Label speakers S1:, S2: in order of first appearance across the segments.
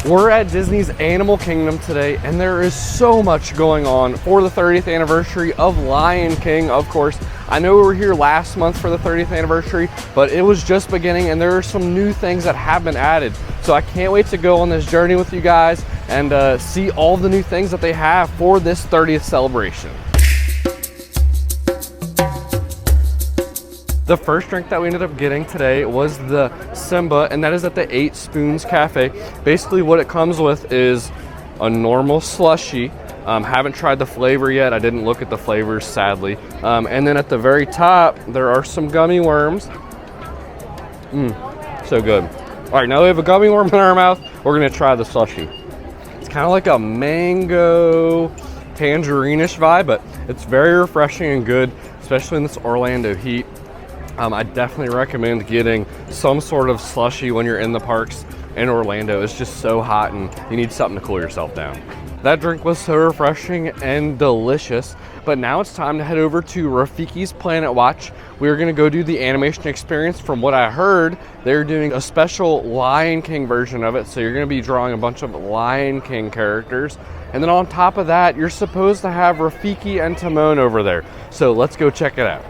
S1: We're at Disney's Animal Kingdom today, and there is so much going on for the 30th anniversary of Lion King, of course. I know we were here last month for the 30th anniversary, but it was just beginning, and there are some new things that have been added. So I can't wait to go on this journey with you guys and see all the new things that they have for this 30th celebration. The first drink that we ended up getting today was the Simba, and that is at the 8 Spoons Cafe. Basically what it comes with is a normal slushie. Haven't tried the flavor yet. I didn't look at the flavors, sadly. And then at the very top, there are some gummy worms. So good. All right, now we have a gummy worm in our mouth. We're gonna try the slushie. It's kind of like a mango tangerine-ish vibe, but it's very refreshing and good, especially in this Orlando heat. I definitely recommend getting some sort of slushie when you're in the parks in Orlando. It's just so hot and you need something to cool yourself down. That drink was so refreshing and delicious, but now it's time to head over to Rafiki's Planet Watch. We're gonna go do the animation experience. From what I heard, they're doing a special Lion King version of it, so you're gonna be drawing a bunch of Lion King characters. And then on top of that, you're supposed to have Rafiki and Timon over there. So let's go check it out.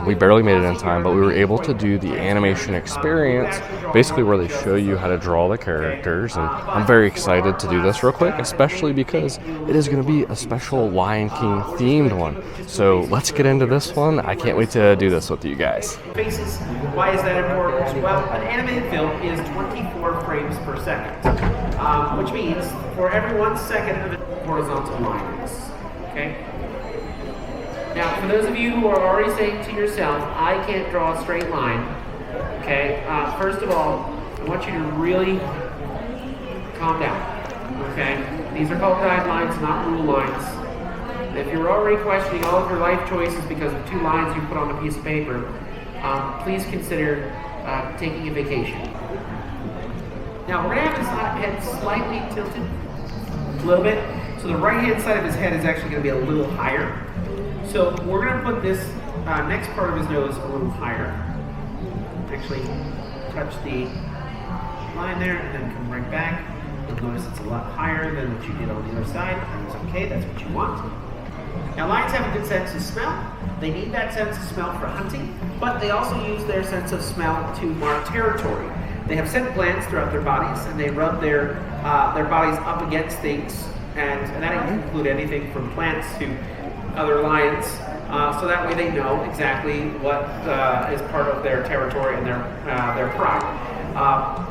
S1: We barely made it in time, but we were able to do the animation experience, basically where they show you how to draw the characters, and I'm very excited to do this real quick, especially because it is going to be a special Lion King themed one. So let's get into this one. I can't wait to do this with you guys.
S2: Faces. Why is that important? Well, an animated film is 24 frames per second, which means for every 1 second of it, horizontal lines. Okay? Now, for those of you who are already saying to yourself, I can't draw a straight line, okay, first of all, I want you to really calm down, okay? These are called guidelines, not rule lines. And if you're already questioning all of your life choices because of 2 lines you put on a piece of paper, please consider taking a vacation. Now, we're going to have his head slightly tilted, a little bit, so the right-hand side of his head is actually going to be a little higher. So we're going to put this next part of his nose a little higher. Actually, touch the line there and then come right back. You'll notice it's a lot higher than what you did on the other side. That's okay, that's what you want. Now, lions have a good sense of smell. They need that sense of smell for hunting, but they also use their sense of smell to mark territory. They have scent glands throughout their bodies, and they rub their bodies up against things, and that can include anything from plants to other lions, so that way they know exactly what is part of their territory and their pride.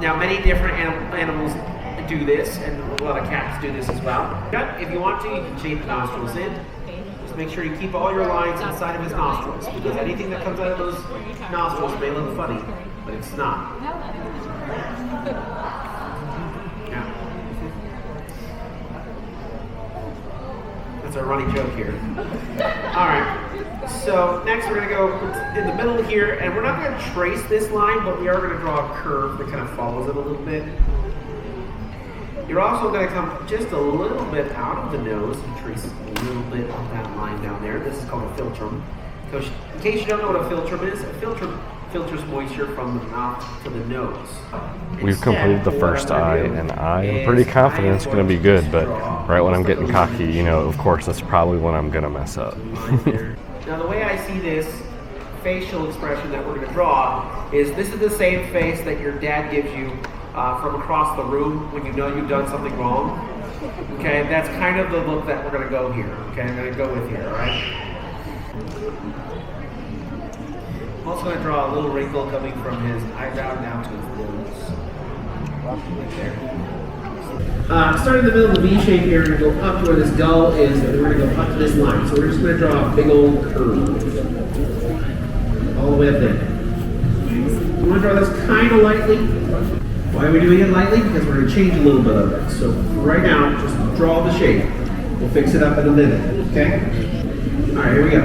S2: Now, many different animals do this, and a lot of cats do this as well. But if you want to, you can shape the nostrils in. Just make sure you keep all your lines inside of his nostrils, because anything that comes out of those nostrils may look funny, but it's not. That's a running joke here. Alright, so next we're going to go in the middle here, and we're not going to trace this line, but we are going to draw a curve that kind of follows it a little bit. You're also going to come just a little bit out of the nose and trace a little bit of that line down there. This is called a philtrum. In case you don't know what a philtrum is, a philtrum filters moisture from the mouth to the nose.
S1: We've completed the first eye, and I am pretty confident it's going to be good, but right when I'm getting cocky, you know, of course, that's probably when I'm going to mess up.
S2: Now, the way I see this facial expression that we're going to draw is this is the same face that your dad gives you from across the room when you know you've done something wrong. Okay, that's kind of the look that we're going to go here. Okay, I'm going to go with here, all right? I'm also going to draw a little wrinkle coming from his eyebrow down to his nose. Right there. Starting in the middle of the V shape here, we're going to go up to where this gull is, and we're going to go up to this line. So we're just going to draw a big old curve. All the way up there. We want to draw this kind of lightly. Why are we doing it lightly? Because we're going to change a little bit of it. So right now, just draw the shape. We'll fix it up in a minute, okay? All right, here we go.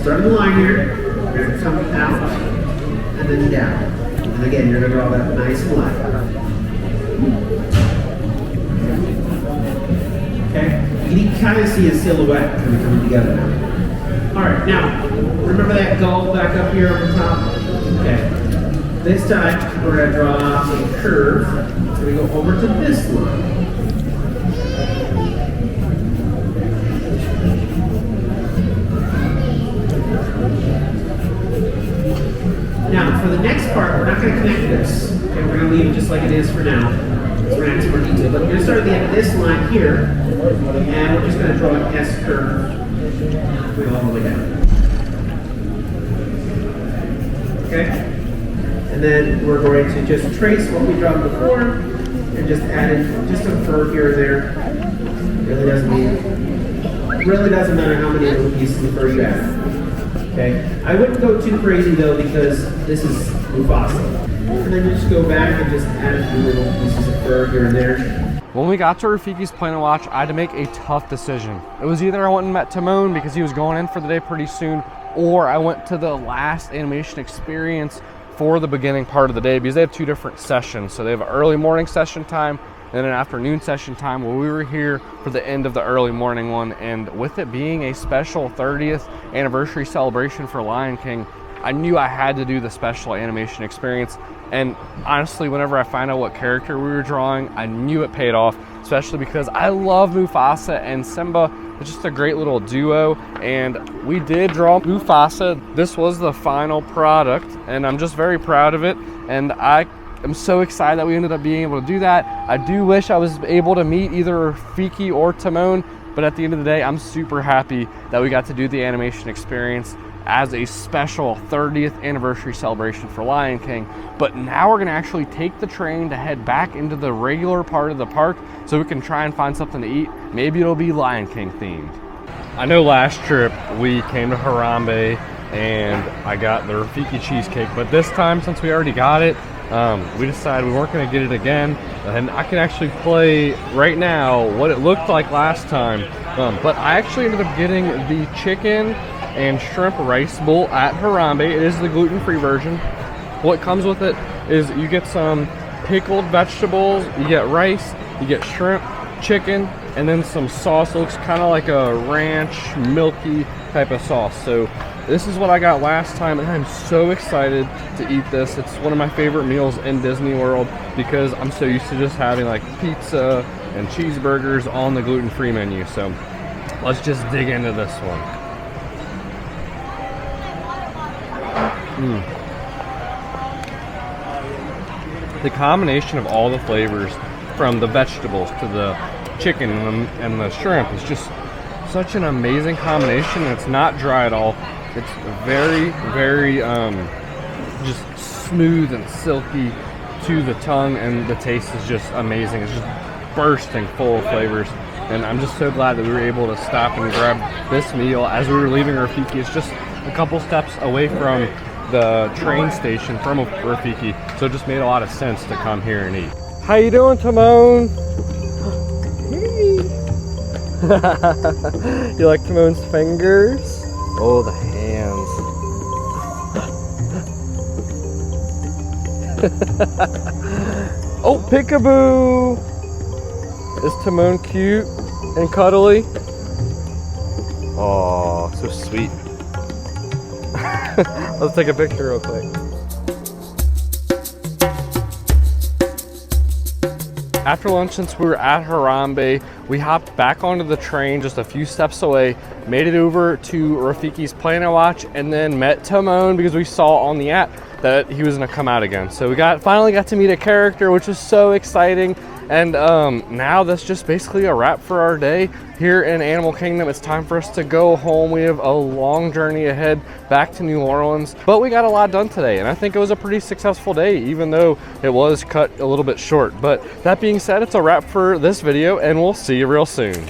S2: Start of the line here. You're gonna come out and then down. And again, you're gonna draw that nice line. Okay? You can kind of see a silhouette kind of coming together now. All right, now, remember that gull back up here on the top? Okay. This time, we're gonna draw a curve. It's gonna go over to this line. Now, for the next part, we're not going to connect this. Okay, we're going to leave it just like it is for now. So we're going to add some more detail. But we're going to start at the end of this line here, and we're just going to draw an S curve going all the way down. Okay? And then we're going to just trace what we drawn before, and just add in just a curve here or there. Really doesn't matter how many little pieces of fur you add. Okay, I wouldn't go too crazy though because this is Mufasa. And then you just go back and just add a few little pieces of fur here and there.
S1: When we got to Rafiki's Planet Watch, I had to make a tough decision. It was either I went and met Timon because he was going in for the day pretty soon, or I went to the last animation experience for the beginning part of the day because they have two different sessions. So they have an early morning session time and an afternoon session time. Well, we were here for the end of the early morning one, and with it being a special 30th anniversary celebration for Lion King, I knew I had to do the special animation experience. And honestly, whenever I found out what character we were drawing, I knew it paid off, especially because I love Mufasa and Simba. It's just a great little duo, and we did draw Mufasa. This was the final product, and I'm just very proud of it, and I'm so excited that we ended up being able to do that. I do wish I was able to meet either Rafiki or Timon, but at the end of the day, I'm super happy that we got to do the animation experience as a special 30th anniversary celebration for Lion King. But now we're gonna actually take the train to head back into the regular part of the park so we can try and find something to eat. Maybe it'll be Lion King themed. I know last trip we came to Harambe and I got the Rafiki cheesecake, but this time, since we already got it, we decided we weren't going to get it again, and I can actually play right now what it looked like last time. But I actually ended up getting the chicken and shrimp rice bowl at Harambe. It is the gluten-free version. What comes with it is you get some pickled vegetables, you get rice, you get shrimp, chicken, and then some sauce. It looks kind of like a ranch, milky type of sauce. So this is what I got last time, and I'm so excited to eat this. It's one of my favorite meals in Disney World because I'm so used to just having like pizza and cheeseburgers on the gluten-free menu. So let's just dig into this one. The combination of all the flavors, from the vegetables to the chicken and the shrimp, is just such an amazing combination. It's not dry at all. It's very, very just smooth and silky to the tongue, and the taste is just amazing. It's just bursting full of flavors, and I'm just so glad that we were able to stop and grab this meal as we were leaving Rafiki. It's just a couple steps away from the train station from Rafiki, so it just made a lot of sense to come here and eat. How you doing, Timon? Hey. You like Timon's fingers? Oh, the hands. Oh, peekaboo! Is Timon cute and cuddly? Oh, so sweet. Let's take a picture real quick. After lunch, since we were at Harambe, we hopped back onto the train just a few steps away, made it over to Rafiki's Planet Watch, and then met Timon because we saw on the app that he was gonna come out again. So we finally got to meet a character, which was so exciting. And now that's just basically a wrap for our day here in Animal Kingdom. It's time for us to go home. We have a long journey ahead back to New Orleans, but we got a lot done today, and I think it was a pretty successful day, even though it was cut a little bit short. But that being said, it's a wrap for this video, and we'll see you real soon.